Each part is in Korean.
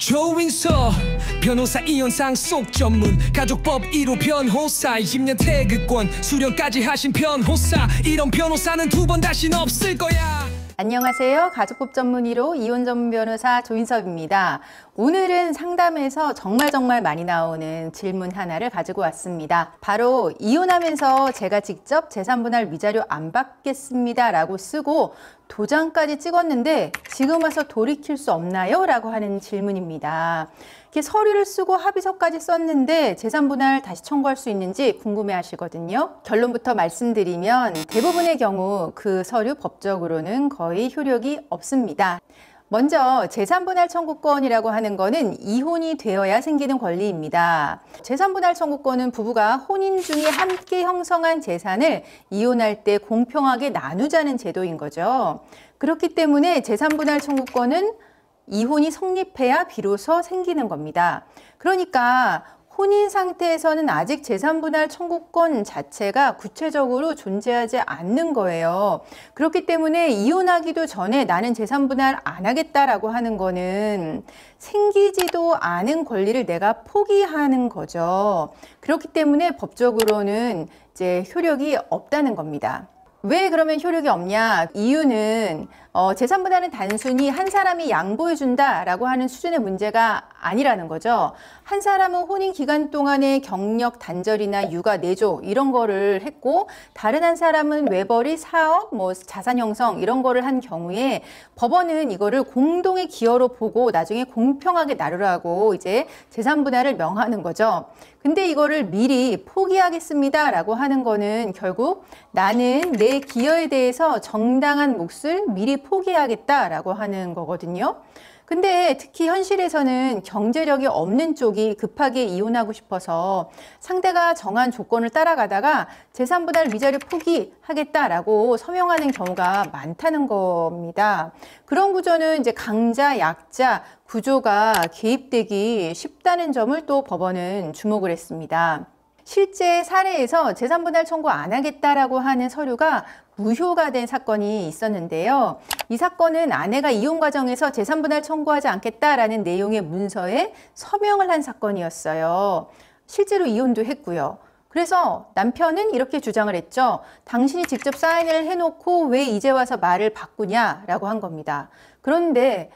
조인서 변호사 이혼상 속 전문 가족법 1호 변호사 20년 태극권 수령까지 하신 변호사 이런 변호사는 두 번 다신 없을 거야. 안녕하세요. 가족법 전문 1호 이혼 전문 변호사 조인섭입니다. 오늘은 상담에서 정말 많이 나오는 질문 하나를 가지고 왔습니다. 바로 이혼하면서 제가 직접 재산분할 위자료 안 받겠습니다 라고 쓰고 도장까지 찍었는데 지금 와서 돌이킬 수 없나요? 라고 하는 질문입니다. 이렇게 서류를 쓰고 합의서까지 썼는데 재산분할 다시 청구할 수 있는지 궁금해 하시거든요. 결론부터 말씀드리면 대부분의 경우 그 서류 법적으로는 거의 효력이 없습니다. 먼저 재산분할 청구권이라고 하는 거는 이혼이 되어야 생기는 권리입니다. 재산분할 청구권은 부부가 혼인 중에 함께 형성한 재산을 이혼할 때 공평하게 나누자는 제도인 거죠. 그렇기 때문에 재산분할 청구권은 이혼이 성립해야 비로소 생기는 겁니다. 그러니까 혼인 상태에서는 아직 재산분할 청구권 자체가 구체적으로 존재하지 않는 거예요. 그렇기 때문에 이혼하기도 전에 나는 재산분할 안 하겠다라고 하는 거는 생기지도 않은 권리를 내가 포기하는 거죠. 그렇기 때문에 법적으로는 이제 효력이 없다는 겁니다. 왜 그러면 효력이 없냐? 이유는 재산분할은 단순히 한 사람이 양보해준다라고 하는 수준의 문제가 아니라는 거죠. 한 사람은 혼인 기간 동안에 경력 단절이나 육아 내조 이런 거를 했고 다른 한 사람은 외벌이 사업, 자산 형성 이런 거를 한 경우에 법원은 이거를 공동의 기여로 보고 나중에 공평하게 나누라고 이제 재산분할을 명하는 거죠. 근데 이거를 미리 포기하겠습니다 라고 하는 거는 결국 나는 내 기여에 대해서 정당한 몫을 미리 포기하겠다라고 하는 거거든요. 근데 특히 현실에서는 경제력이 없는 쪽이 급하게 이혼하고 싶어서 상대가 정한 조건을 따라가다가 재산분할 위자료 포기하겠다라고 서명하는 경우가 많다는 겁니다. 그런 구조는 이제 강자, 약자 구조가 개입되기 쉽다는 점을 또 법원은 주목을 했습니다. 실제 사례에서 재산분할 청구 안 하겠다라고 하는 서류가 무효가 된 사건이 있었는데요. 이 사건은 아내가 이혼 과정에서 재산분할 청구하지 않겠다라는 내용의 문서에 서명을 한 사건이었어요. 실제로 이혼도 했고요. 그래서 남편은 이렇게 주장을 했죠. 당신이 직접 사인을 해놓고 왜 이제 와서 말을 바꾸냐라고 한 겁니다. 그런데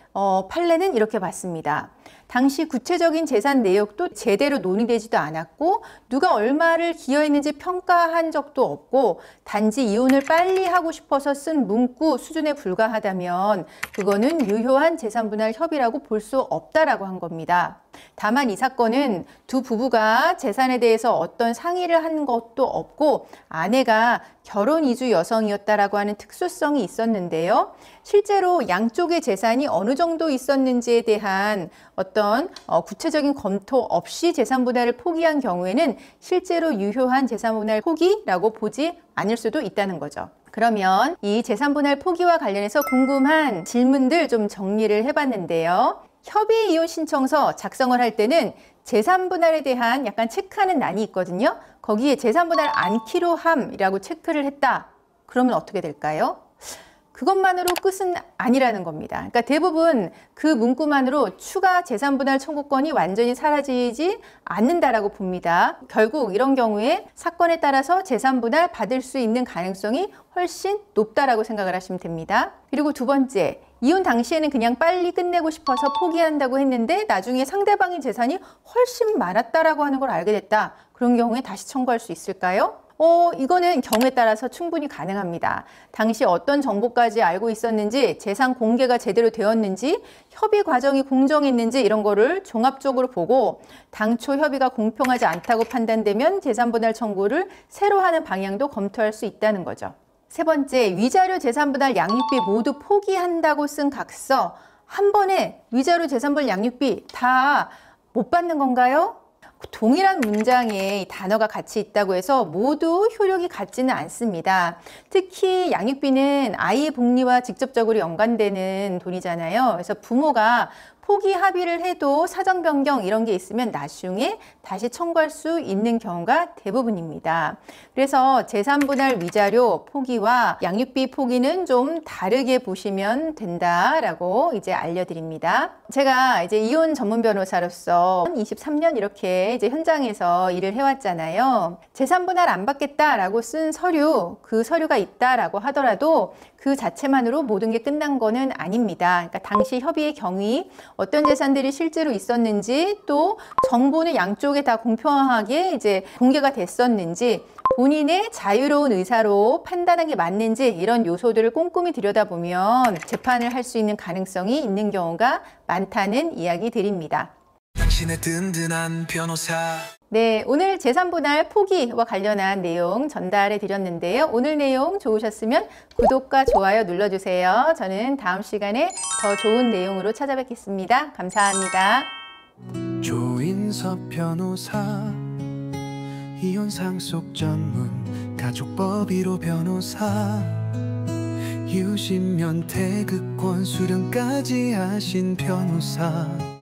판례는 이렇게 봤습니다. 당시 구체적인 재산 내역도 제대로 논의되지도 않았고 누가 얼마를 기여했는지 평가한 적도 없고 단지 이혼을 빨리 하고 싶어서 쓴 문구 수준에 불과하다면 그거는 유효한 재산분할 협의라고 볼 수 없다라고 한 겁니다. 다만 이 사건은 두 부부가 재산에 대해서 어떤 상의를 한 것도 없고 아내가 결혼 이주 여성이었다라고 하는 특수성이 있었는데요. 실제로 양쪽의 재산이 어느 정도 있었는지에 대한 어떤 구체적인 검토 없이 재산분할을 포기한 경우에는 실제로 유효한 재산분할 포기라고 보지 않을 수도 있다는 거죠. 그러면 이 재산분할 포기와 관련해서 궁금한 질문들 좀 정리를 해봤는데요. 협의 이혼 신청서 작성을 할 때는 재산분할에 대한 약간 체크하는 난이 있거든요. 거기에 재산분할 않기로 함이라고 체크를 했다. 그러면 어떻게 될까요? 그것만으로 끝은 아니라는 겁니다. 그러니까 대부분 그 문구만으로 추가 재산분할 청구권이 완전히 사라지지 않는다라고 봅니다. 결국 이런 경우에 사건에 따라서 재산분할 받을 수 있는 가능성이 훨씬 높다라고 생각을 하시면 됩니다. 그리고 두 번째, 이혼 당시에는 그냥 빨리 끝내고 싶어서 포기한다고 했는데 나중에 상대방의 재산이 훨씬 많았다라고 하는 걸 알게 됐다. 그런 경우에 다시 청구할 수 있을까요? 이거는 경우에 따라서 충분히 가능합니다. 당시 어떤 정보까지 알고 있었는지, 재산 공개가 제대로 되었는지, 협의 과정이 공정했는지 이런 거를 종합적으로 보고 당초 협의가 공평하지 않다고 판단되면 재산분할 청구를 새로 하는 방향도 검토할 수 있다는 거죠. 세 번째, 위자료 재산분할 양육비 모두 포기한다고 쓴 각서 한 번에 위자료 재산분할 양육비 다 못 받는 건가요? 동일한 문장에 단어가 같이 있다고 해서 모두 효력이 같지는 않습니다. 특히 양육비는 아이의 복리와 직접적으로 연관되는 돈이잖아요. 그래서 부모가 포기 합의를 해도 사정 변경 이런 게 있으면 나중에 다시 청구할 수 있는 경우가 대부분입니다. 그래서 재산분할 위자료 포기와 양육비 포기는 좀 다르게 보시면 된다라고 이제 알려드립니다. 제가 이제 이혼 전문 변호사로서 23년 이렇게 이제 현장에서 일을 해왔잖아요. 재산분할 안 받겠다라고 쓴 서류, 그 서류가 있다라고 하더라도 그 자체만으로 모든 게 끝난 거는 아닙니다. 그러니까 당시 협의의 경위, 어떤 재산들이 실제로 있었는지, 또 정보는 양쪽에 다 공평하게 이제 공개가 됐었는지, 본인의 자유로운 의사로 판단한 게 맞는지 이런 요소들을 꼼꼼히 들여다보면 재판을 할 수 있는 가능성이 있는 경우가 많다는 이야기 드립니다. 당신의 든든한 변호사. 네, 오늘 재산분할 포기와 관련한 내용 전달해 드렸는데요. 오늘 내용 좋으셨으면 구독과 좋아요 눌러주세요. 저는 다음 시간에 더 좋은 내용으로 찾아뵙겠습니다. 감사합니다. 조인섭 변호사, 이혼 상속 전문 가족법 1호 변호사, 유신 면퇴 극권 수령까지 하신 변호사.